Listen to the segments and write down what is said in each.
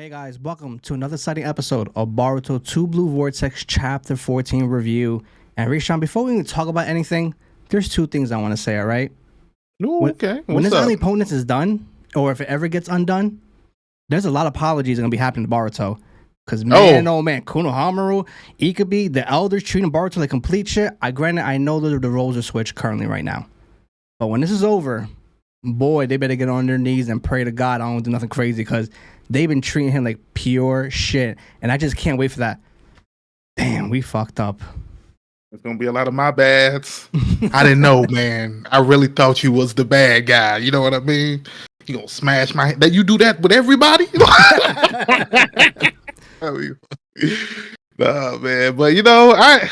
Hey guys, welcome to another exciting episode of Boruto 2 Blue Vortex Chapter 14 review. And Rishan, before we even talk about anything, there's two things I want to say, alright? Ooh, okay. When What's this up? omnipotence is done, or if it ever gets undone, there's a lot of apologies going to be happening to Boruto. Because man, oh man, Konohamaru, Ikabi, the elders treating Boruto like complete shit. Granted, I know that the roles are switched currently right now. But when this is over, boy, they better get on their knees and pray to God I don't do nothing crazy because they've been treating him like pure shit. And I just can't wait for that. Damn, we fucked up. There's gonna be a lot of my bads. I didn't know, man. I really thought you was the bad guy. You know what I mean? You gonna smash my that you do that with everybody? I mean, nah, man. But you know, I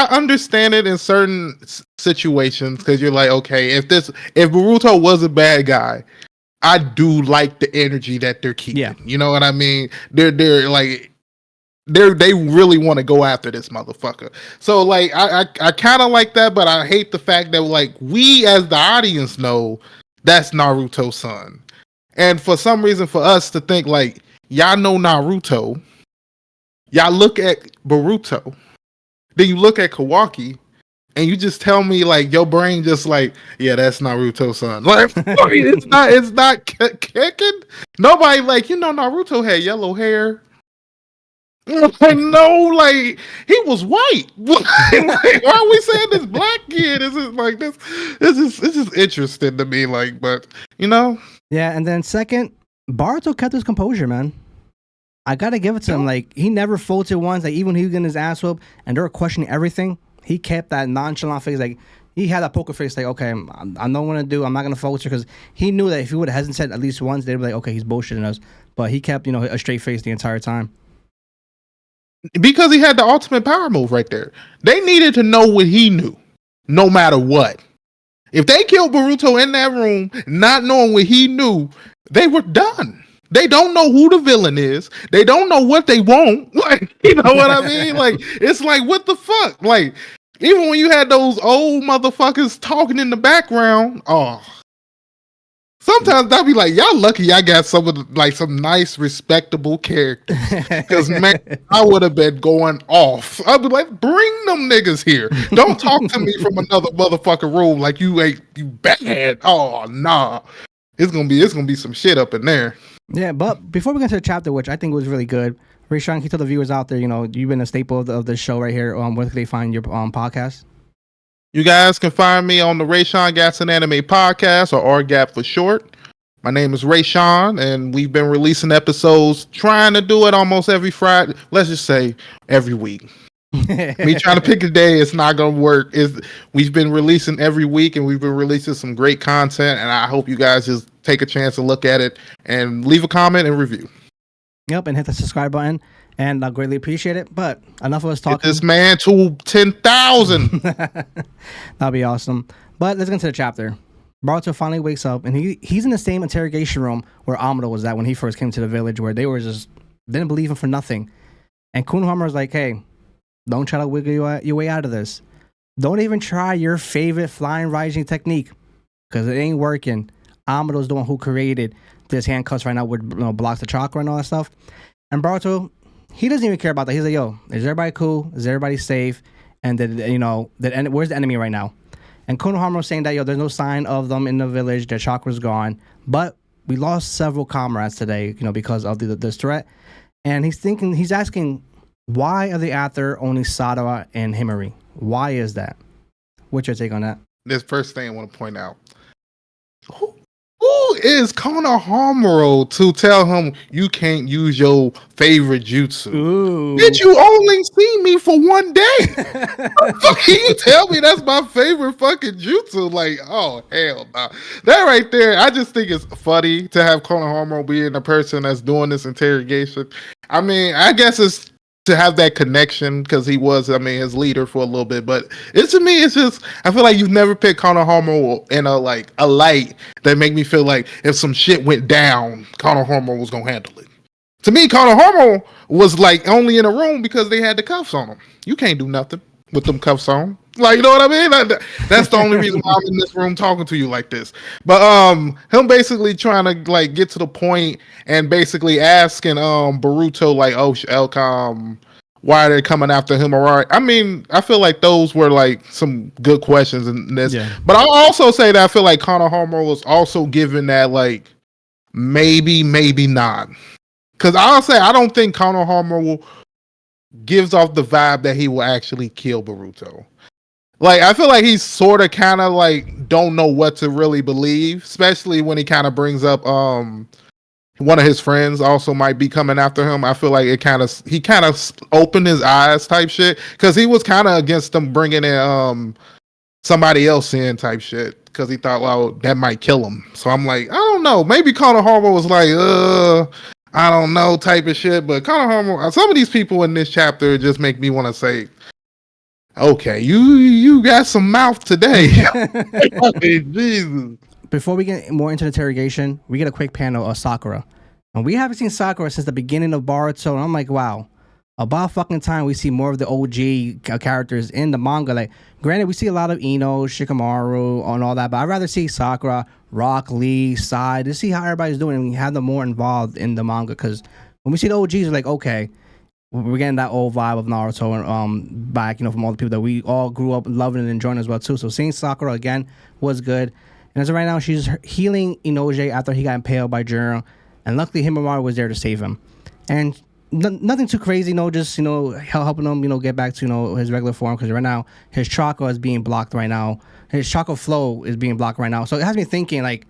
understand it in certain situations because you're like, okay, if Boruto was a bad guy, I do like the energy that they're keeping. Yeah. You know what I mean? They're like they really want to go after this motherfucker. So like I kind of like that, but I hate the fact that like we as the audience know that's Naruto's son. And for some reason for us to think like y'all know Naruto, y'all look at Boruto, then you look at Kawaki, and you just tell me like your brain just like, yeah, that's Naruto's son. Like it's not kicking. Nobody like, you know, Naruto had yellow hair. Like, no, like he was white. Like, why are we saying this black kid? This is like this. It's just interesting to me. Like, but you know, Yeah, and then second, Boruto kept his composure, man. I gotta give it to him. Like he never faltered once. Like even when he was getting his ass whooped and they were questioning everything, he kept that nonchalant face. Like he had that poker face. Like okay, I know what to do. I'm not gonna falter because he knew that if he would have hesitated at least once, they'd be like, okay, he's bullshitting us. But he kept, a straight face the entire time. because he had the ultimate power move right there. They needed to know what he knew, no matter what. If they killed Boruto in that room, not knowing what he knew, they were done. They don't know who the villain is. They don't know what they want. Like, you know what I mean? Like, it's like, what the fuck? Like, even when you had those old motherfuckers talking in the background, sometimes I'll be like, y'all lucky I got some of some nice, respectable characters. Because man, I would have been going off. I'd be like, bring them niggas here. Don't talk to me from another motherfucking room like you bad. Oh nah. It's gonna be some shit up in there. Yeah, but before we get into the chapter, which I think was really good, Rishan, can you tell the viewers out there, you've been a staple of the show right here. Where can they find your podcast? You guys can find me on the Rayshawn Gatson Anime Podcast, or RGAP for short. My name is Rayshawn, and we've been releasing episodes, trying to do it almost every Friday. Let's just say every week. Me trying to pick a day, it's not gonna work. We've been releasing every week, and we've been releasing some great content, and I hope you guys just take a chance to look at it and leave a comment and review. Yep, and hit the subscribe button, and I greatly appreciate it. But enough of us talking. Get this man to 10,000. That'd be awesome. But let's get into the chapter. Boruto finally wakes up, and he's in the same interrogation room where Amado was at when he first came to the village, where they were just didn't believe him for nothing. And Konohamaru was like, "Hey, don't try to wiggle your way out of this. Don't even try your favorite flying rising technique, because it ain't working. Amado's the one who created this handcuffs right now, which blocks the chakra and all that stuff." And Boruto, he doesn't even care about that. He's like, "Yo, is everybody cool? Is everybody safe? And where's the enemy right now?" And Konohamaru saying that, there's no sign of them in the village. Their chakra's gone. But we lost several comrades today, because of this threat. And he's asking, why are they after only Sadara and Himari? Why is that? What's your take on that? This first thing I want to point out. Who is Konohamaru to tell him you can't use your favorite jutsu? Ooh. Did you only see me for one day? Can you tell me that's my favorite fucking jutsu? Like, oh, hell no. That right there, I just think it's funny to have Konohamaru being the person that's doing this interrogation. I mean, I guess it's to have that connection because he was, his leader for a little bit. But to me, it's just, I feel like you've never picked Konohamaru in a light that make me feel like if some shit went down, Konohamaru was gonna handle it. To me, Konohamaru was only in a room because they had the cuffs on him. You can't do nothing with them cuffs on. Like, you know what I mean? That's the only reason why I'm in this room talking to you like this. But him basically trying to like get to the point and basically asking Boruto like, oh, Elcom, why are they coming after him? Or I mean, I feel like those were like some good questions in this. Yeah. But I'll also say that I feel like Konohama was also given that like maybe not. Because I'll say I don't think Konohama gives off the vibe that he will actually kill Boruto. Like, I feel like he's sort of kind of like don't know what to really believe, especially when he kind of brings up one of his friends also might be coming after him. I feel like he kind of opened his eyes type shit, because he was kind of against them bringing in somebody else in type shit, because he thought, well, that might kill him. So I'm like, I don't know, maybe Konohama was like I don't know type of shit. But Konohama, some of these people in this chapter just make me want to say, okay, you got some mouth today. Jesus. Before we get more into the interrogation, we get a quick panel of Sakura. And we haven't seen Sakura since the beginning of Boruto. And I'm like, wow, about fucking time we see more of the OG characters in the manga. Like, granted, we see a lot of Ino, Shikamaru, and all that, but I'd rather see Sakura, Rock, Lee, Sai, to see how everybody's doing and have them more involved in the manga. Because when we see the OGs, we're like, okay, we're getting that old vibe of Naruto and back, from all the people that we all grew up loving and enjoying as well too. So seeing Sakura again was good. And as of right now, she's healing Inoue after he got impaled by Jiren, and luckily Himemaru was there to save him. And nothing too crazy, just helping him get back to his regular form, because right now his chakra is being blocked right now. His chakra flow is being blocked right now. So it has me thinking, like,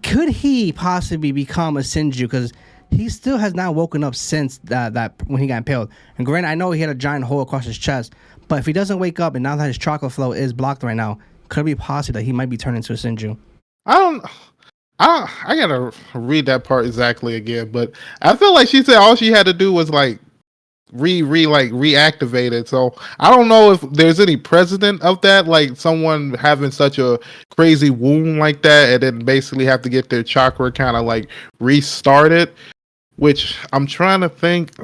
could he possibly become a Shinju? Because he still has not woken up since that when he got impaled. And granted, I know he had a giant hole across his chest, but if he doesn't wake up and now that his chakra flow is blocked right now, could it be possible that he might be turned into a Shinju? I gotta read that part exactly again, but I feel like she said all she had to do was like reactivate it. So I don't know if there's any precedent of that, like someone having such a crazy wound like that and then basically have to get their chakra kind of like restarted, which I'm trying to think.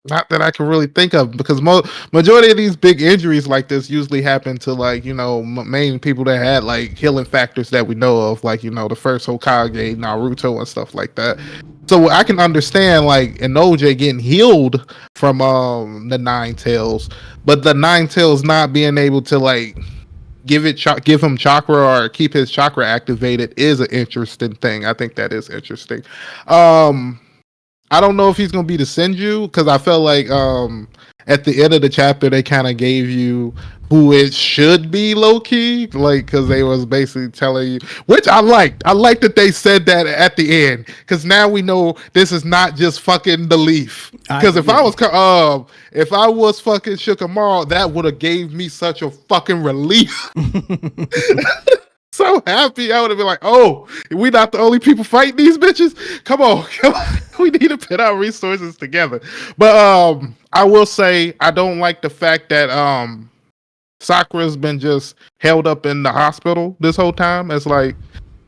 Not that I can really think of, because majority of these big injuries like this usually happen to like main people that had like healing factors that we know of, like the first Hokage, Naruto, and stuff like that. So I can understand like Inoue getting healed from the Nine Tails, but the Nine Tails not being able to like give him chakra or keep his chakra activated is an interesting thing. I think that is interesting. I don't know if he's gonna be the Shinju, because I felt like at the end of the chapter they kind of gave you who it should be low key, like, because they was basically telling you, which I liked. I liked that they said that at the end, because now we know this is not just fucking the Leaf. Because if I was fucking Shikamaru, that would have gave me such a fucking relief. So happy. I would have been like, oh, we not the only people fighting these bitches. Come on. We need to put our resources together. But I will say I don't like the fact that Sakura's been just held up in the hospital this whole time. It's like,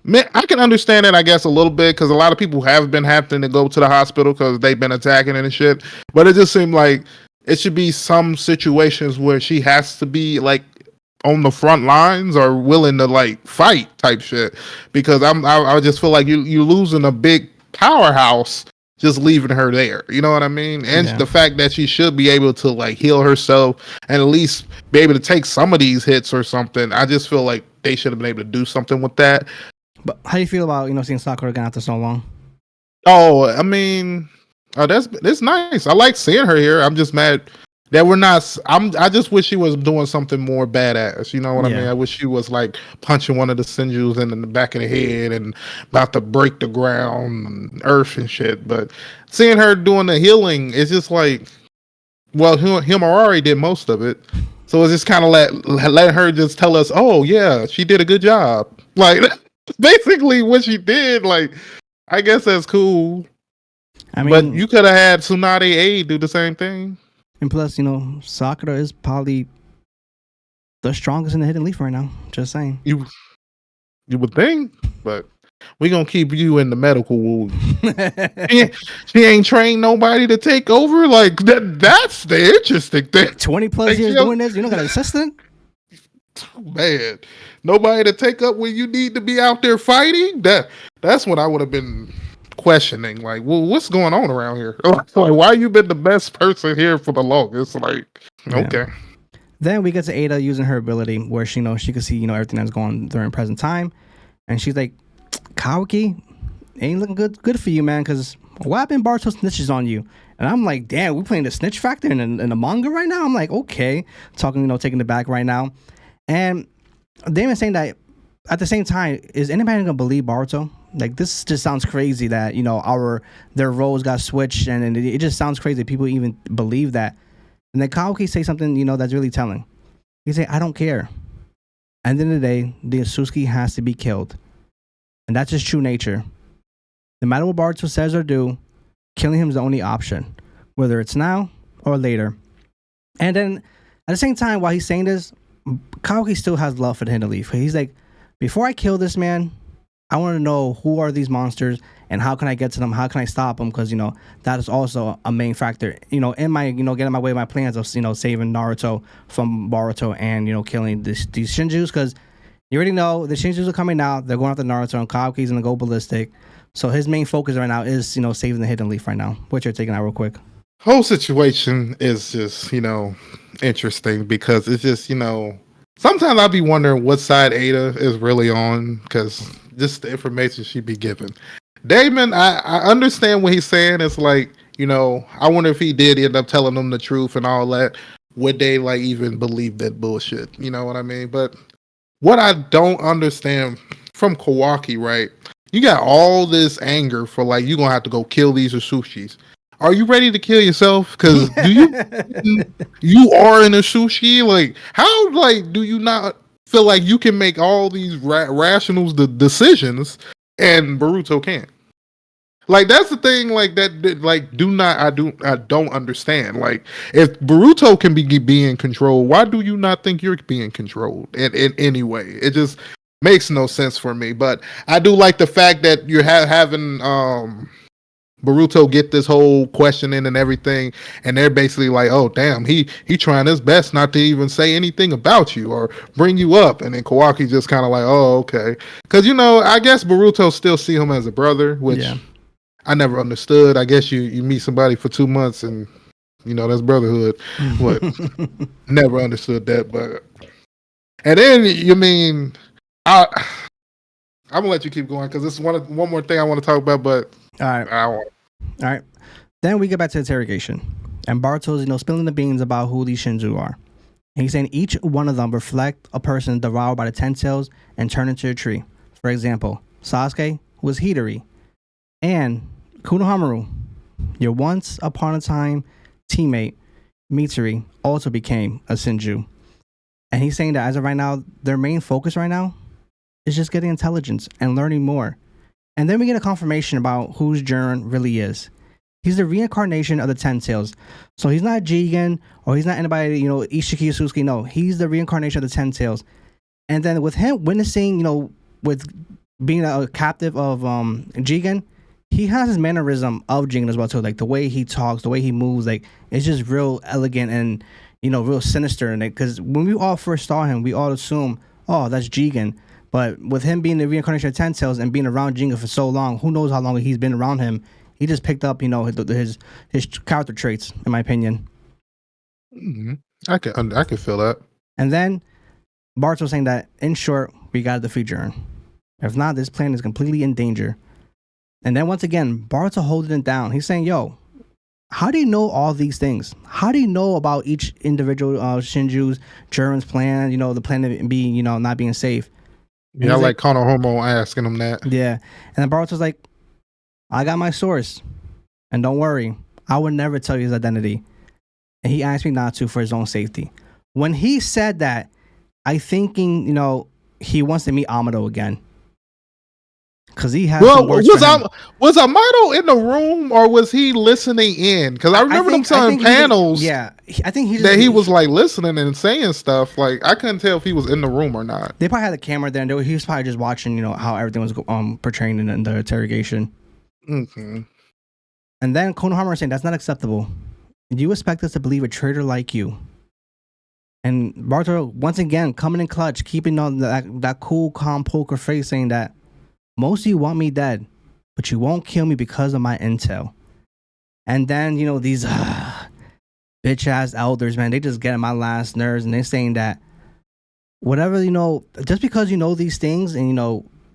man, I can understand it, I guess, a little bit, because a lot of people have been having to go to the hospital because they've been attacking and shit. But it just seemed like it should be some situations where she has to be like on the front lines or willing to like fight type shit, because I just feel like you losing a big powerhouse just leaving her there, you know what I mean? And the fact that she should be able to like heal herself and at least be able to take some of these hits or something. I just feel like they should have been able to do something with that. But how do you feel about seeing Sakura again after so long? Oh, I mean, that's nice. I like seeing her here. I'm just mad that we're not. I just wish she was doing something more badass. You know what I mean? I wish she was like punching one of the Shinjus in the back of the head and about to break the ground, and earth and shit. But seeing her doing the healing, it's just like, well, Himawari did most of it, so it's just kind of let her just tell us, oh yeah, she did a good job. Like basically what she did. Like, I guess that's cool. I mean, but you could have had Tsunade A do the same thing. And plus, Sakura is probably the strongest in the Hidden Leaf right now. Just saying. You would think, but we're going to keep you in the medical ward. she ain't trained nobody to take over. Like, that's the interesting thing. 20 plus years doing this, you don't got an assistant? Man, nobody to take up when you need to be out there fighting. That's when I would have been questioning, like, well, what's going on around here? Like, why you been the best person here for the longest? Like, okay. Yeah. Then we get to Ada using her ability where she knows she can see, everything that's going on during present time. And she's like, Kawaki, ain't looking good for you, man, because what happened Boruto snitches on you? And I'm like, damn, we playing the snitch factor in the manga right now? I'm like, okay. Talking, taking it back right now. And Damon saying that at the same time, is anybody gonna believe Boruto? Like, this just sounds crazy that, their roles got switched, and it just sounds crazy that people even believe that. And then Kawaki say something, that's really telling. He say, I don't care. At the end of the day, the Asusuki has to be killed. And that's his true nature. No matter what Boruto says or do, killing him is the only option, whether it's now or later. And then, at the same time, while he's saying this, Kawaki still has love for the Hidden Leaf. He's like, before I kill this man, I want to know who are these monsters and how can I get to them? How can I stop them? Because, that is also a main factor, in my, getting my way, my plans of, saving Naruto from Boruto and, killing these Shinjus. Because you already know the Shinjus are coming out. They're going after Naruto and Kawaki's going to go ballistic. So his main focus right now is, saving the Hidden Leaf right now. What you're taking out real quick. Whole situation is just, interesting because it's just, sometimes I'll be wondering what side Ada is really on because just the information she be given. Damon, I understand what he's saying. It's like, I wonder if he did end up telling them the truth and all that. Would they like even believe that bullshit? You know what I mean? But what I don't understand from Kawaki, right? You got all this anger for like, you're going to have to go kill these Asushis. Are you ready to kill yourself? Because do you are in a sushi? Like, how like do you not feel like you can make all these rational decisions and Boruto can't? Like, that's the thing. Like that. Like, I don't understand. Like, if Boruto can be in control, why do you not think you're being controlled in any way? It just makes no sense for me. But I do like the fact that you're having Boruto get this whole questioning and everything, and they're basically like, "Oh, damn, he trying his best not to even say anything about you or bring you up." And then Kawaki just kind of like, "Oh, okay," because I guess Boruto still see him as a brother, which I never understood. I guess you meet somebody for 2 months and that's brotherhood. What? Never understood that, but and then I'm gonna let you keep going because this is one more thing I want to talk about, but all right. All right. Then we get back to interrogation. And Boruto's, spilling the beans about who these Shinju are. And he's saying each one of them reflect a person devoured by the 10 tails and turned into a tree. For example, Sasuke was Hidari. And Konohamaru, your once upon a time teammate, Mitsuri, also became a Shinju. And he's saying that as of right now, their main focus right now is just getting intelligence and learning more. And then we get a confirmation about whose Jiren really is. He's the reincarnation of the 10 tails. So he's not Jigen or he's not anybody, Ishiki Asusuki. No, he's the reincarnation of the 10 tails. And then with him witnessing, with being a captive of Jigen, he has his mannerism of Jigen as well too. Like the way he talks, the way he moves, like it's just real elegant and real sinister. And because when we all first saw him, we all assume, oh, that's Jigen. But with him being the reincarnation of 10 tails and being around Jigen for so long, who knows how long he's been around him? He just picked up, his character traits, in my opinion. Mm-hmm. I can feel that. And then Boruto saying that, in short, we got to defeat Jiren. If not, this plan is completely in danger. And then once again, Boruto holding it down. He's saying, yo, how do you know all these things? How do you know about each individual Shinju's, Jiren's plan, the plan of being, not being safe? And yeah, like Konohamaru asking him that. Yeah. And then Boruto's like, I got my source. And don't worry, I would never tell you his identity. And he asked me not to for his own safety. When he said that, I thinking, he wants to meet Amado again. Because he has was Amado in the room or was he listening in? Because I remember them telling panels. I think he was like listening and saying stuff. Like I couldn't tell if he was in the room or not. They probably had the camera there, and he was probably just watching, how everything was portraying in the interrogation. Mm-hmm. And then Konohamaru saying that's not acceptable. You expect us to believe a traitor like you? And Boruto once again coming in clutch, keeping on that cool, calm poker face, saying that most of you want me dead, but you won't kill me because of my intel. And then these bitch ass elders, man, they just get on my last nerves, and they're saying that whatever just because you know these things and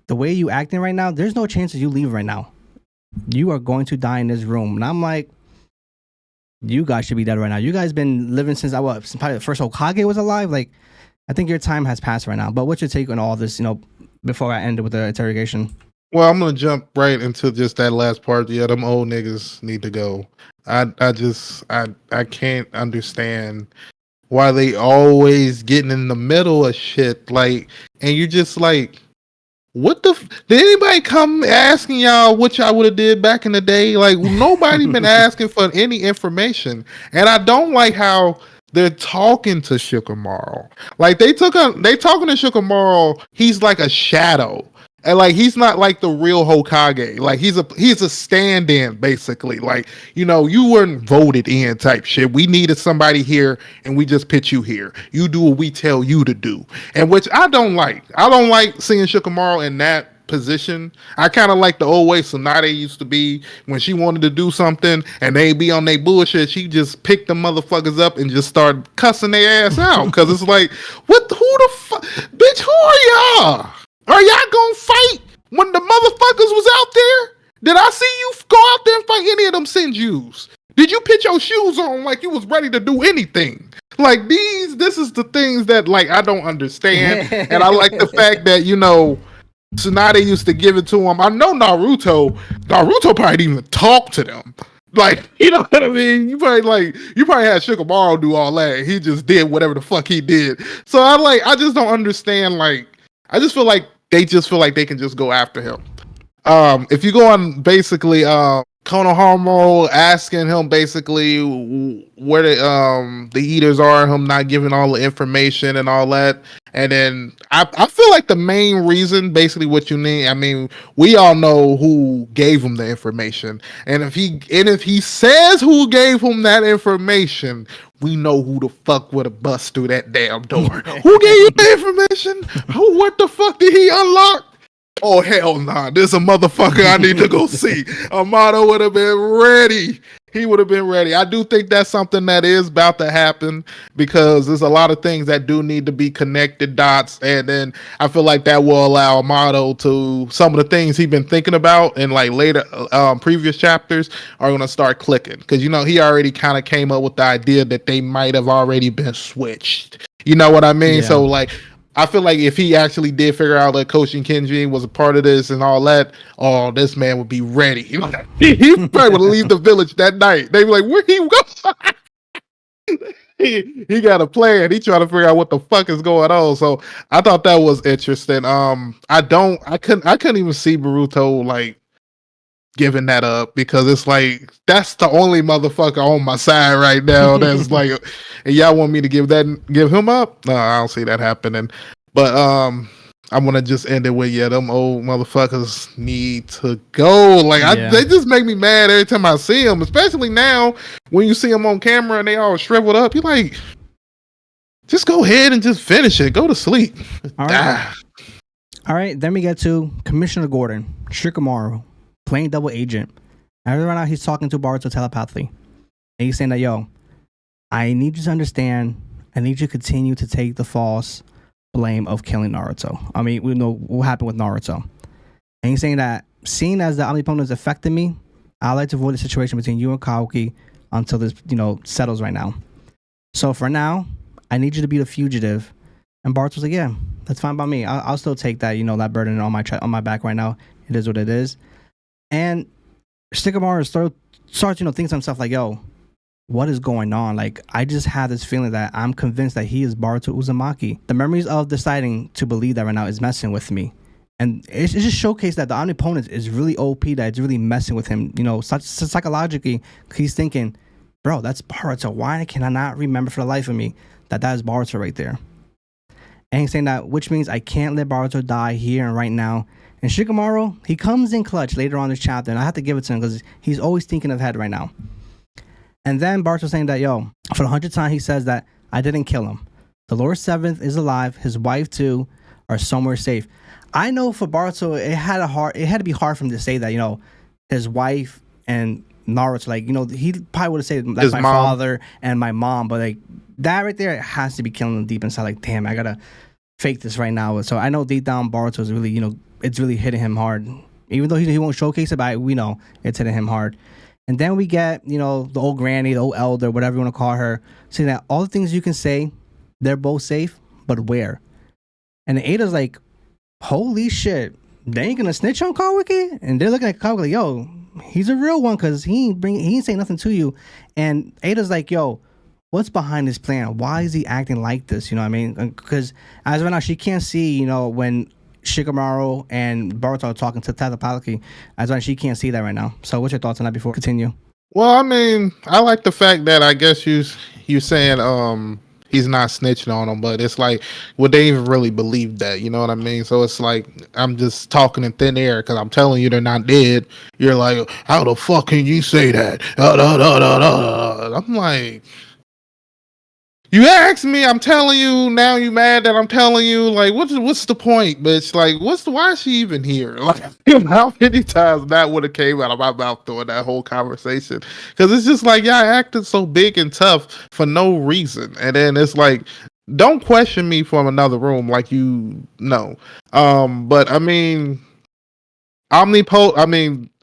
the way you acting right now, there's no chance that you leave right now. You are going to die in this room. And I'm like, you guys should be dead right now. You guys been living since since probably the first Hokage was alive. Like, I think your time has passed right now. But what's your take on all this, before I end with the interrogation? Well, I'm gonna jump right into just that last part. Yeah, them old niggas need to go. I can't understand why they always getting in the middle of shit. Like, and you just like, what the? Did anybody come asking y'all what y'all would have did back in the day? Like, nobody been asking for any information, and I don't like how they're talking to Shikamaru. Like, they talking to Shikamaru. He's like a shadow. And like, he's not like the real Hokage. Like, he's a stand-in basically. Like, you weren't voted in type shit. We needed somebody here, and we just put you here. You do what we tell you to do, and which I don't like. I don't like seeing Shikamaru in that position. I kind of like the old way Tsunade used to be when she wanted to do something and they be on their bullshit. She just picked the motherfuckers up and just started cussing their ass out because it's like, what? Who the fuck, bitch? Who are y'all? Are y'all gonna fight when the motherfuckers was out there? Did I see you go out there and fight any of them Shinjus? Did you put your shoes on like you was ready to do anything? Like, this is the things that like I don't understand. And I like the fact that, Tsunade used to give it to him. I know Naruto probably didn't even talk to them. Like, you know what I mean? You probably had Shikamaru do all that. He just did whatever the fuck he did. So I just don't understand. Like, I just feel like they can just go after him. If you go on basically Konohamaru asking him basically where the eaters are, him not giving all the information and all that. And then I feel like the main reason, basically what you need, I mean, we all know who gave him the information. And if he says who gave him that information, we know who the fuck would have bust through that damn door. Who gave you the information? What the fuck did he unlock? Oh, hell nah. This is a motherfucker I need to go see. Amato would have been ready. He would have been ready. I do think that's something that is about to happen because there's a lot of things that do need to be connected dots. And then I feel like that will allow Amato to, some of the things he's been thinking about in like later previous chapters are going to start clicking. Because, he already kind of came up with the idea that they might have already been switched. You know what I mean? Yeah. So like, I feel like if he actually did figure out that Koshin Kenji was a part of this and all that, oh, this man would be ready. He probably would leave the village that night. They'd be like, where he go? he got a plan. He trying to figure out what the fuck is going on. So I thought that was interesting. I couldn't even see Boruto like giving that up because it's like that's the only motherfucker on my side right now that's like, and y'all want me to give him up? No, I don't see that happening. But I'm gonna just end it with them old motherfuckers need to go. Like they just make me mad every time I see them, especially now when you see them on camera and they all shriveled up. You're like, just go ahead and just finish it. Go to sleep. All right. Then we get to Commissioner Gordon, Shikamaru, playing double agent. And right now he's talking to Boruto telepathically. And he's saying that, yo, I need you to understand, I need you to continue to take the false blame of killing Naruto. I mean, we know what happened with Naruto. And he's saying that, seeing as the omnipotent is affecting me, I like to avoid the situation between you and Kawaki until this, settles right now. So for now, I need you to be the fugitive. And Boruto's like, yeah, that's fine by me. I'll still take that, that burden on my back right now. It is what it is. And Shikamaru starts, thinking to himself like, yo, what is going on? Like, I just have this feeling that I'm convinced that he is Boruto Uzumaki. The memories of deciding to believe that right now is messing with me. And it just showcased that the omnipotent is really OP, that it's really messing with him. Psychologically, he's thinking, bro, that's Boruto. Why can I not remember for the life of me that is Boruto right there? And he's saying that, which means I can't let Boruto die here and right now. And Shikamaru, he comes in clutch later on this chapter, and I have to give it to him because he's always thinking ahead right now. And then Boruto's saying that, yo, for the 100th time, he says that I didn't kill him. The Lord Seventh is alive. His wife too are somewhere safe. I know for Boruto, it had to be hard for him to say that. His wife and Naruto, like he probably would have said that's His my mom. father and my mom, but like that right there, it has to be killing him deep inside. Like, damn, I gotta fake this right now. So I know deep down Boruto is really, it's really hitting him hard. Even though he won't showcase it, but we know it's hitting him hard. And then we get, the old granny, the old elder, whatever you want to call her, saying that all the things you can say, they're both safe, but where? And Ada's like, holy shit, they ain't gonna snitch on Kawaki? And they're looking at Kawaki like, yo, he's a real one because he ain't saying nothing to you. And Ada's like, yo, what's behind this plan? Why is he acting like this? You know what I mean? Because as of right now, she can't see, when Shikamaru and Boruto are talking to telepathically. As of right now, she can't see that right now. So what's your thoughts on that before we continue? Well, I mean, I like the fact that I guess you saying he's not snitching on him, but it's like, would they even really believe that? You know what I mean? So it's like I'm just talking in thin air because I'm telling you they're not dead. You're like, how the fuck can you say that? I'm like, you asked me, I'm telling you. Now you mad that I'm telling you? Like, what's the point, bitch? Like, why is she even here? Like, how many times that would have came out of my mouth during that whole conversation? Because it's just like, y'all acted so big and tough for no reason, and then it's like, don't question me from another room, like you know. But I mean,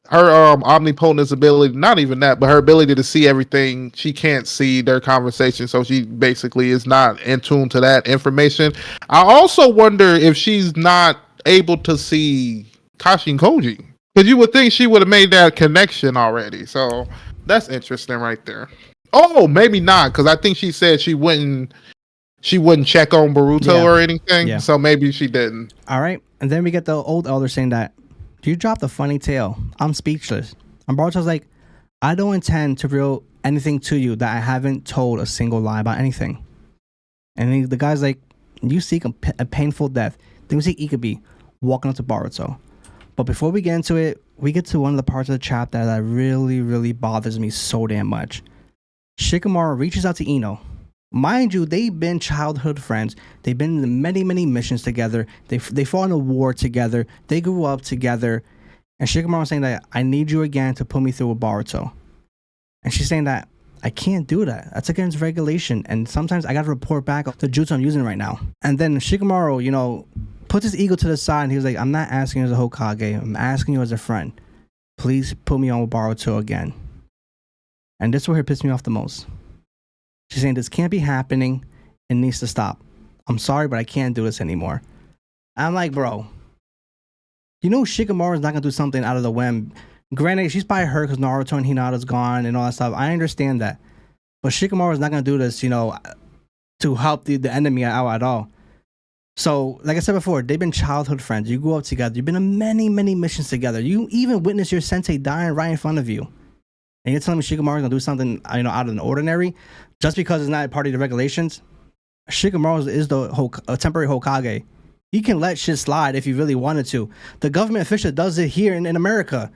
her omnipotence ability, not even that, but her ability to see everything, she can't see their conversation, so she basically is not in tune to that information. I also wonder if she's not able to see Kashi and Koji, because you would think she would have made that connection already. So that's interesting right there. Oh, maybe not, because I think she said she wouldn't check on Boruto or anything, so maybe she didn't. All right, and then we get the old elder saying that, you dropped a funny tale. I'm speechless. And Boruto's like, I don't intend to reveal anything to you that I haven't told a single lie about anything. And the guy's like, you seek a painful death. Then we see Ikabe walking up to Boruto. But before we get into it, we get to one of the parts of the chapter that really, really bothers me so damn much. Shikamaru reaches out to Ino. Mind you, they've been childhood friends. They've been in many, many missions together. They fought in a war together. They grew up together. And Shikamaru was saying that, I need you again to put me through with Boruto. And she's saying that, I can't do that. That's against regulation. And sometimes I got to report back the jutsu I'm using right now. And then Shikamaru, puts his ego to the side and he was like, I'm not asking you as a Hokage. I'm asking you as a friend. Please put me on with Boruto again. And this is where it pissed me off the most. She's saying this can't be happening. It needs to stop. I'm sorry, but I can't do this anymore. I'm like, bro, Shikamaru is not going to do something out of the whim. Granted, she's probably hurt because Naruto and Hinata's gone and all that stuff. I understand that. But Shikamaru is not going to do this, to help the enemy out at all. So, like I said before, they've been childhood friends. You grew up together. You've been on many, many missions together. You even witnessed your sensei dying right in front of you. And you're telling me Shikamaru is going to do something, out of the ordinary? Just because it's not part of the regulations? Shikamaru is the temporary Hokage. He can let shit slide if he really wanted to. The government official does it here in America.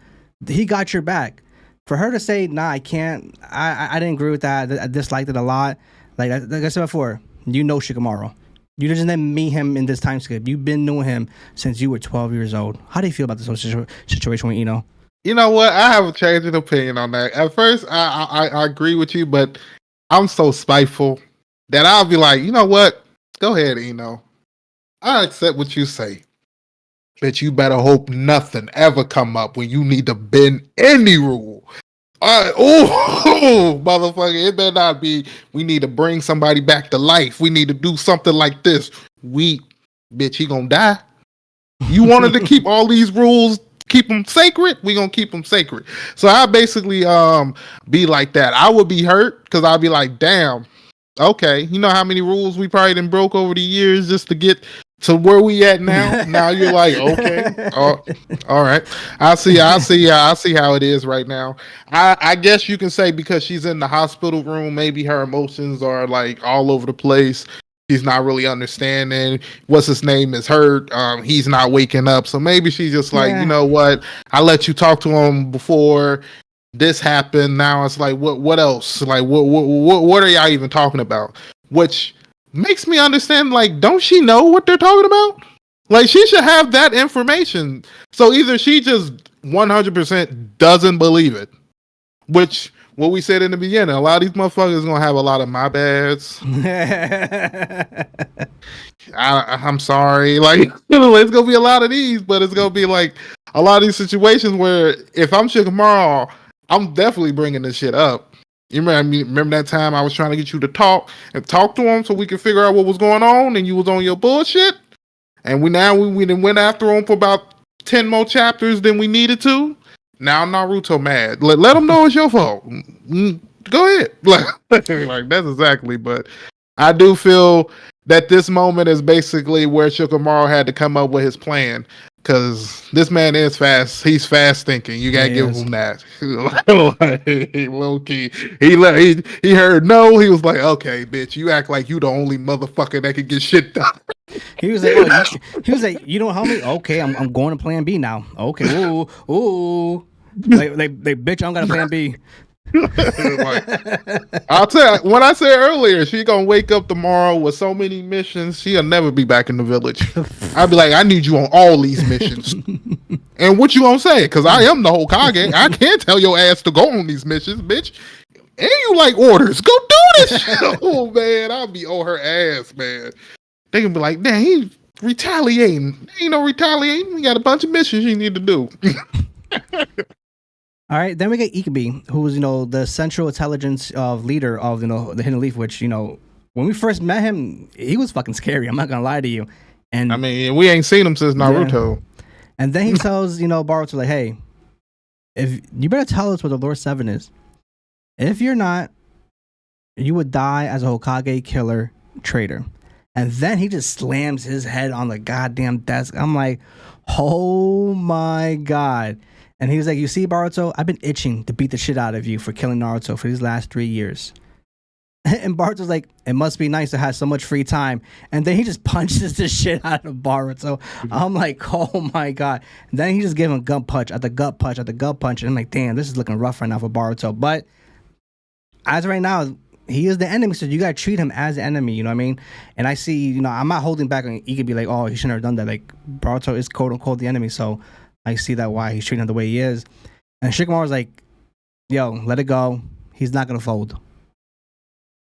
He got your back. For her to say, nah, I can't, I didn't agree with that. I disliked it a lot. Like I said before, Shikamaru. You didn't meet him in this time skip. You've been knowing him since you were 12 years old. How do you feel about this whole situation with Ino? You know what? I have a change in opinion on that. At first, I agree with you, but I'm so spiteful that I'll be like, you know what? Go ahead, Ino. I accept what you say. But you better hope nothing ever come up when you need to bend any rule. Motherfucker, it better not be, we need to bring somebody back to life. We need to do something like this. Bitch, he gonna die. You wanted to keep all these rules, keep them sacred, we gonna keep them sacred. So I basically be like that. I would be hurt because I'd be like, damn, okay, you know how many rules we probably done broke over the years just to get to where we at now. Now you're like, okay, all right, I see how it is right now. I guess you can say because she's in the hospital room, maybe her emotions are like all over the place. She's not really understanding. What's his name is hurt. He's not waking up. So maybe she's just like, you know what? I let you talk to him before this happened. Now it's like, what else? Like, what are y'all even talking about? Which makes me understand, like, don't she know what they're talking about? Like, she should have that information. So either she just 100% doesn't believe it, which what we said in the beginning, a lot of these motherfuckers gonna have a lot of my bads. I'm sorry, like, it's gonna be a lot of these, but it's gonna be like a lot of these situations where if I'm Shikamaru, I'm definitely bringing this shit up. You remember that time I was trying to get you to talk to him so we could figure out what was going on, and you was on your bullshit, and we then went after him for about 10 more chapters than we needed to. Now Naruto mad. Let him know it's your fault. Go ahead. Like that's exactly. But I do feel that this moment is basically where Shikamaru had to come up with his plan. Because this man is fast. He's fast thinking. You gotta give him that. Like, low key. He heard no. He was like, okay, bitch, you act like you the only motherfucker that can get shit done. He was like, you don't help me? Okay, I'm going to plan B now. Okay, ooh. Like, bitch, I don't got a plan B. Like, I'll tell you, when I said earlier, she gonna wake up tomorrow with so many missions, she'll never be back in the village. I'd be like, I need you on all these missions. And what you gonna say? Because I am the Hokage. I can't tell your ass to go on these missions, bitch. And you like orders. Go do this shit. Oh, man. I'll be on her ass, man. They can be like, damn, he's retaliating. Ain't no retaliating. We got a bunch of missions you need to do. All right, then we get Ikabe, who was, the central intelligence leader of, the Hidden Leaf, which, when we first met him, he was fucking scary. I'm not gonna lie to you. And I mean, we ain't seen him since Naruto. Yeah. And then he tells, Boruto, like, hey, if you better tell us what the Lord Seven is. If you're not, you would die as a Hokage killer traitor. And then he just slams his head on the goddamn desk. I'm like, oh my god. And he was like, you see, Boruto, I've been itching to beat the shit out of you for killing Naruto for these last 3 years. And Boruto's like, it must be nice to have so much free time. And then he just punches the shit out of Boruto. I'm like, oh my god. And then he just gave him gut punch at the gut punch at the gut punch. And I'm like, damn, this is looking rough right now for Boruto. But as of right now, he is the enemy, so you gotta treat him as the enemy, you know what I mean? And I see, I'm not holding back on he could be like, oh, he shouldn't have done that. Like, Boruto is quote unquote the enemy, so I see that why he's treating him the way he is. And Shikamaru's like, yo, let it go. He's not gonna fold.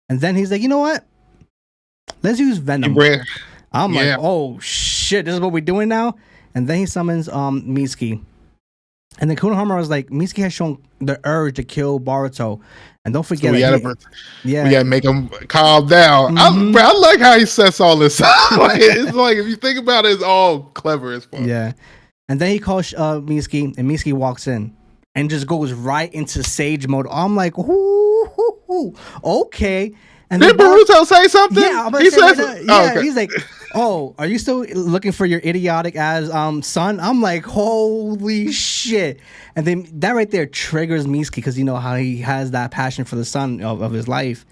And then he's like, you know what? Let's use Venom. I'm like, oh shit, this is what we're doing now? And then he summons Mitsuki. And then Konohamaru was like, Mitsuki has shown the urge to kill Boruto. And don't forget, so we gotta make him calm down. Mm-hmm. I like how he sets all this up. It's like, if you think about it, it's all clever as fuck. Yeah. And then he calls Mitsuki, and Mitsuki walks in and just goes right into Sage mode. I'm like, ooh, okay. And did Boruto say something? Yeah, he says, okay. He's like, oh, are you still looking for your idiotic ass son? I'm like, holy shit. And then that right there triggers Mitsuki because you know how he has that passion for the son of his life.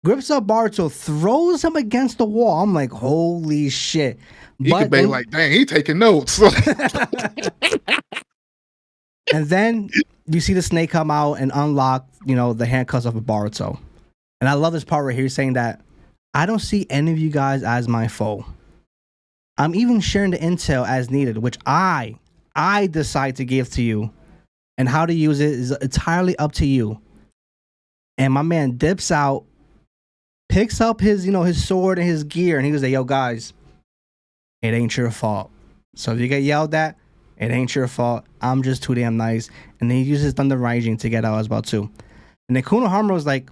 Grips up Boruto, throws him against the wall. I'm like, holy shit. He could be like, dang, he taking notes. And then you see the snake come out and unlock, the handcuffs of Boruto. And I love this part right here saying that I don't see any of you guys as my foe. I'm even sharing the intel as needed, which I decide to give to you. And how to use it is entirely up to you. And my man dips out, picks up his, his sword and his gear, and he was like, yo, guys, it ain't your fault. So if you get yelled at, it ain't your fault. I'm just too damn nice. And then he uses Thunder Rising to get out as well too. And then Konohamaru was like,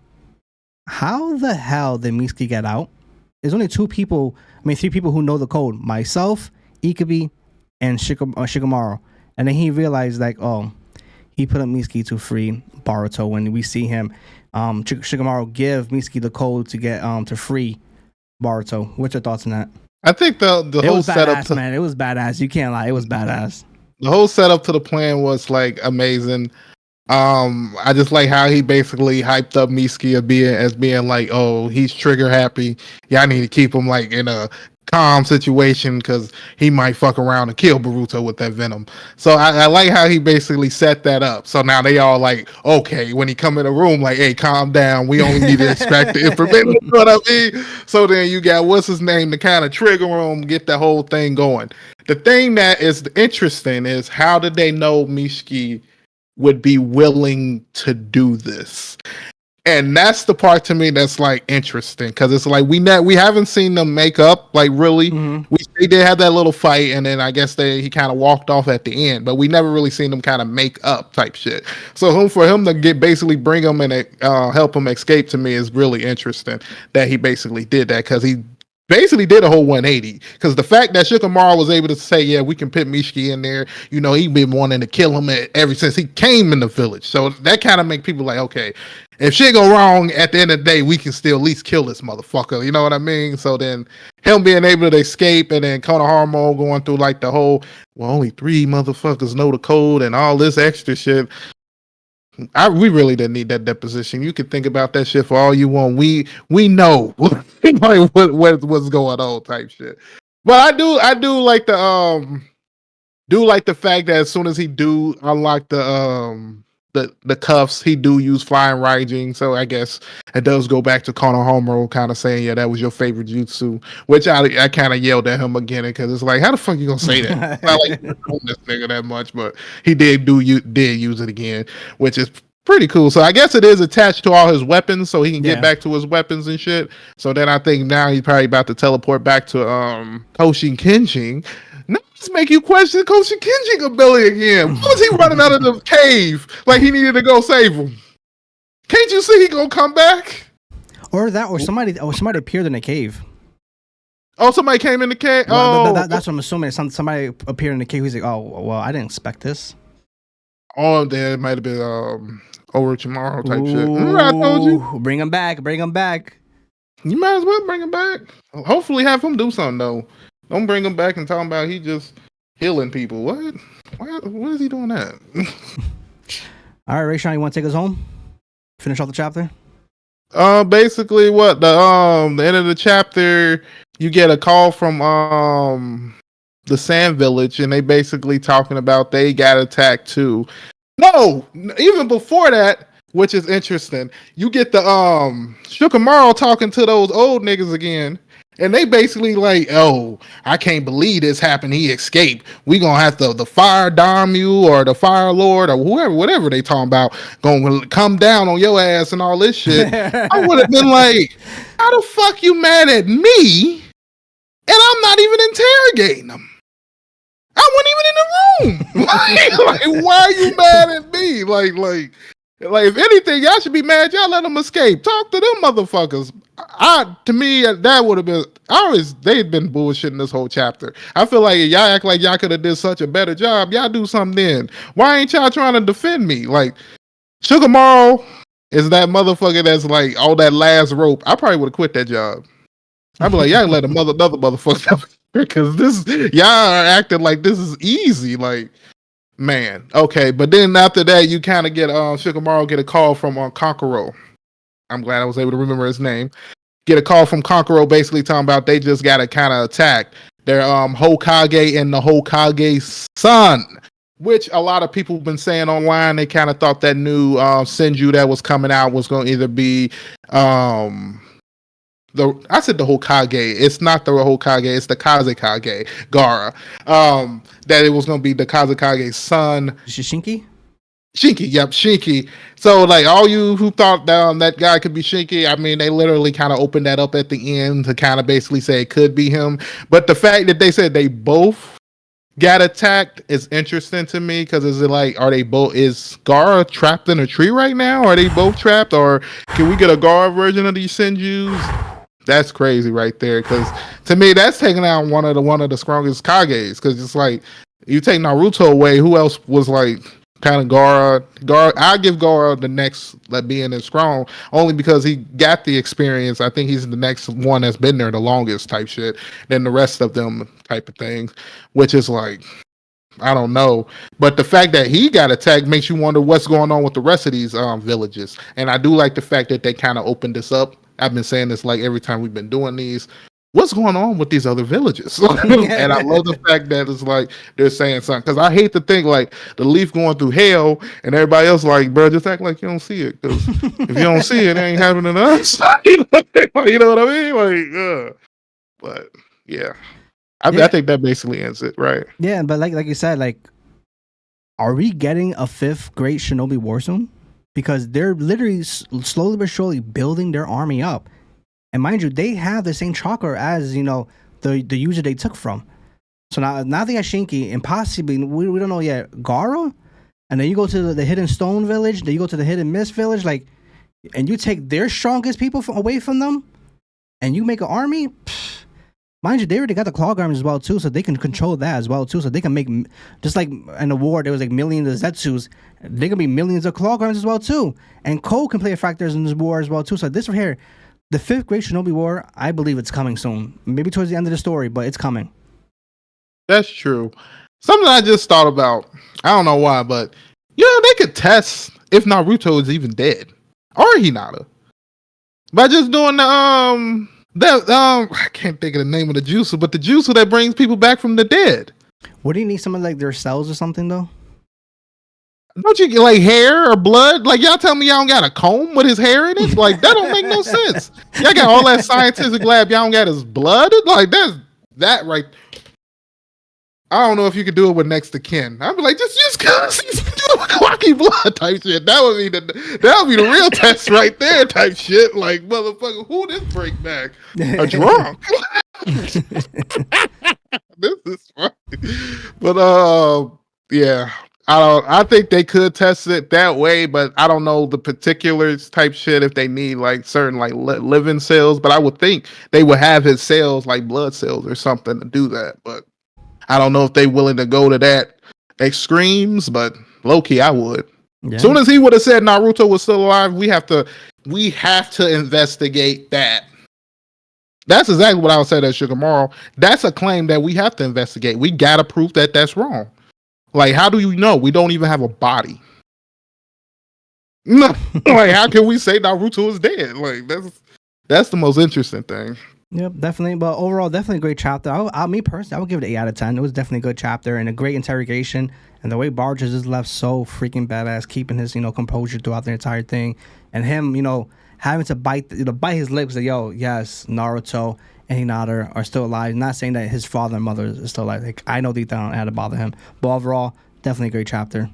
how the hell did Mitsuki get out? There's only 3 people who know the code. Myself, Ikabe, and Shikamaru. And then he realized like, oh, he put up Mitsuki to free Boruto. When we see him, Shikamaru give Mitsuki the code to get to free Boruto. What's your thoughts on that? I think the whole setup, man, it was badass. You can't lie, it was badass. The whole setup to the plan was like amazing. I just like how he basically hyped up Mitsuki as being like, oh, he's trigger happy. Yeah, I need to keep him like in a calm situation because he might fuck around and kill Boruto with that venom. So I like how he basically set that up. So now they all like, okay, when he come in the room, like, hey, calm down. We only need to extract the information. You know what I mean? So then you got what's his name to kind of trigger him, get the whole thing going. The thing that is interesting is how did they know Mishiki would be willing to do this? And that's the part to me that's like interesting because it's like we haven't seen them make up like really. Mm-hmm. They did have that little fight, and then I guess he kind of walked off at the end, but we never really seen them kind of make up type shit. So for him to get basically bring him and help him escape to me is really interesting that he basically did that because he basically did a whole 180 because the fact that Shikamaru was able to say, yeah, we can put Mishiki in there, you know, he been wanting to kill him ever since he came in the village. So that kind of make people like, okay, if shit go wrong at the end of the day, we can still at least kill this motherfucker. You know what I mean? So then him being able to escape and then Konohamaru going through like the whole, well, only 3 motherfuckers know the code and all this extra shit. We really didn't need that deposition. You can think about that shit for all you want. We know like what's going on type shit. But I do like the fact that as soon as he do unlock the cuffs, he do use flying Raijin. So I guess it does go back to Konohamaru kind of saying, yeah, that was your favorite jutsu, which I kind of yelled at him again because it's like, how the fuck you gonna say that? It's not like you know this nigga that much, but he did use it again, which is pretty cool. So I guess it is attached to all his weapons, so he can get back to his weapons and shit. So then I think now he's probably about to teleport back to Koshin Kenshin. Now let's make you question Koshin Kenshin ability again. Why was he running out of the cave like he needed to go save him? Can't you see he gonna come back? Or somebody appeared in the cave. Oh, somebody came in the cave. Well, that's what I'm assuming. Somebody appeared in the cave. He's like, oh well, I didn't expect this. Oh, there might have been Orochimaru type shit. Remember I told you? Bring him back. You might as well bring him back. Hopefully have him do something though. Don't bring him back and talking about he just healing people. What? What is he doing that? All right, Rayshawn, you want to take us home? Finish off the chapter? Basically what the end of the chapter, you get a call from the Sand Village, and they basically talking about they got attacked too. No, even before that, which is interesting, you get the Shikamaru talking to those old niggas again. And they basically like, oh, I can't believe this happened. He escaped. We gonna have the fire Daimyo or the fire lord or whoever, whatever they talking about, gonna come down on your ass and all this shit. I would have been like, how the fuck you mad at me? And I'm not even interrogating them. I wasn't even in the room. like, why are you mad at me? Like, if anything, y'all should be mad. Y'all let them escape. Talk to them motherfuckers. To me, that would have been. They've been bullshitting this whole chapter. I feel like y'all act like y'all could have did such a better job. Y'all do something then. Why ain't y'all trying to defend me? Like, Shikamaru is that motherfucker that's like all that last rope. I probably would have quit that job. I'd be like, y'all let another motherfucker because y'all are acting like this is easy. Like, man, okay, but then after that, you kind of get Shikamaru get a call from Kankuro. I'm glad I was able to remember his name. Get a call from Kankuro, basically talking about they just got to kind of attack their Hokage and the Hokage's son, which a lot of people have been saying online. They kind of thought that new Shinju that was coming out was going to either be I said the Hokage. It's not the Hokage. It's the Kazekage, Gaara. That it was going to be the Kazekage's son. Shinki? Shinki, yep, Shinki. So, like, all you who thought that guy could be Shinki, I mean, they literally kind of opened that up at the end to kind of basically say it could be him. But the fact that they said they both got attacked is interesting to me because is Gaara trapped in a tree right now? Are they both trapped? Or can we get a Gaara version of these Shinjus? That's crazy right there, because to me that's taking out one of the strongest Kages. Because it's like you take Naruto away, who else was like kind of Gaara? I give Gaara the next being as strong only because he got the experience. I think he's the next one that's been there the longest type shit than the rest of them type of things, which is like, I don't know. But the fact that he got attacked makes you wonder what's going on with the rest of these villages. And I do like the fact that they kind of opened this up. I've been saying this like every time we've been doing these. what's going on with these other villages? And I love the fact that it's like they're saying something, because I hate to think like the leaf going through hell and everybody else like, bro, just act like you don't see it, because if you don't see it, it ain't happening to us. You know what I mean? Like, but yeah. I think that basically ends it, right? Yeah, but like you said, like, are we getting a 5th Great Shinobi War soon? Because they're literally slowly but surely building their army up. And mind you, they have the same chakra as, you know, the user they took from. So now they have Shinki, and possibly, we don't know yet, Gaara? And then you go to the Hidden Stone Village, then you go to the Hidden Mist Village, like, and you take their strongest people away from them, and you make an army? Pfft. Mind you, they already got the Claw Army as well, too, so they can control that as well, too. So they can make, just like in the war, there was like millions of Zetsus, there can be millions of Claw Armies as well, too. And Cole can play a factor in this war as well, too. So this right here, the 5th Great Shinobi War, I believe it's coming soon. Maybe towards the end of the story, but it's coming. That's true. Something I just thought about, I don't know why, but, you know, they could test if Naruto is even dead. Or Hinata. By just doing I can't think of the name of the jutsu, but the jutsu that brings people back from the dead. What do you need? Some of like their cells or something though? Don't you get like hair or blood? Like y'all tell me y'all don't got a comb with his hair in it? Like that don't make no sense. Y'all got all that scientific lab, y'all don't got his blood? Like that right. I don't know if you could do it with next to kin. I'd be like, just use Kawaki blood type shit. That would be the real test right there type shit. Like motherfucker, who this break back? A drunk. This is funny. But yeah. I think they could test it that way, but I don't know the particulars type shit if they need like certain like living cells. But I would think they would have his cells like blood cells or something to do that. But I don't know if they willing to go to that extremes. But low key, I would. Yeah. As soon as he would have said Naruto was still alive, we have to investigate that. That's exactly what I would say to Shikamaru. That's a claim that we have to investigate. We gotta prove that that's wrong. Like, how do you know? We don't even have a body. No, like, how can we say Naruto is dead? Like, that's the most interesting thing. Yep, definitely. But overall, definitely a great chapter. Me personally, I would give it an 8 out of 10. It was definitely a good chapter and a great interrogation. And the way Barge just left so freaking badass, keeping his, composure throughout the entire thing, and him, having to bite his lips. Like, yo, yes, Naruto and Hinata are still alive. Not saying that his father and mother is still alive. Like, I know deep down I had to bother him. But overall, definitely a great chapter.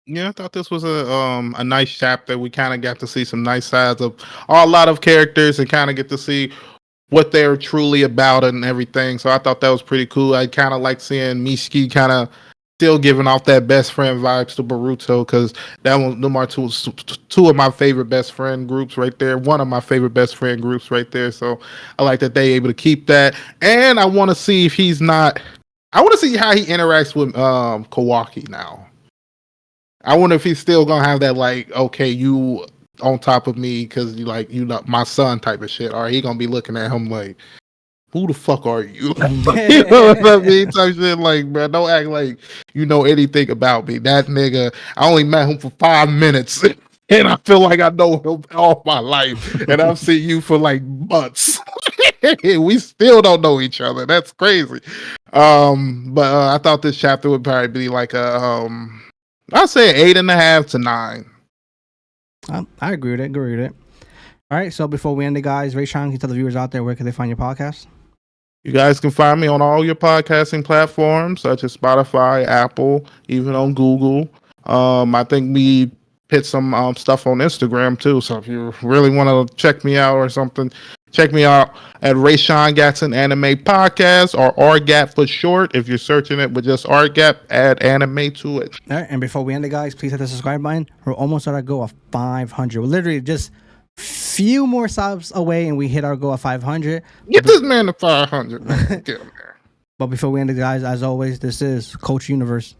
Yeah, I thought this was a nice chapter. We kind of got to see some nice sides of a lot of characters and kind of get to see what they're truly about and everything. So I thought that was pretty cool. I kind of like seeing Mishiki kind of still giving off that best friend vibes to Boruto, because them are two of my favorite best friend groups right there. One of my favorite best friend groups right there. So I like that they able to keep that. And I want to see if I want to see how he interacts with Kawaki now. I wonder if he's still gonna have that like, okay, you on top of me because you my son type of shit, or he gonna be looking at him like, who the fuck are you? You know what I mean? Type shit. Like, bro, don't act like you know anything about me. That nigga, I only met him for 5 minutes, and I feel like I know him all my life, and I've seen you for like months. We still don't know each other. That's crazy. But I thought this chapter would probably be like I'd say 8.5 to 9. I agree with it. All right, so before we end it, guys, Rayshawn, can you tell the viewers out there where can they find your podcast? You guys can find me on all your podcasting platforms, such as Spotify, Apple, even on Google. I think we put some stuff on Instagram too. So if you really want to check me out or something, check me out at Rayshawn Gatson Anime Podcast, or RGAP for short. If you're searching it with just RGAP, add anime to it. All right, and before we end it, guys, please hit the subscribe button. We're almost at our goal of 500. We're literally just few more subs away and we hit our goal of 500. Get this man to 500. Get him there. But before we end it, guys, as always, this is Coach Universe.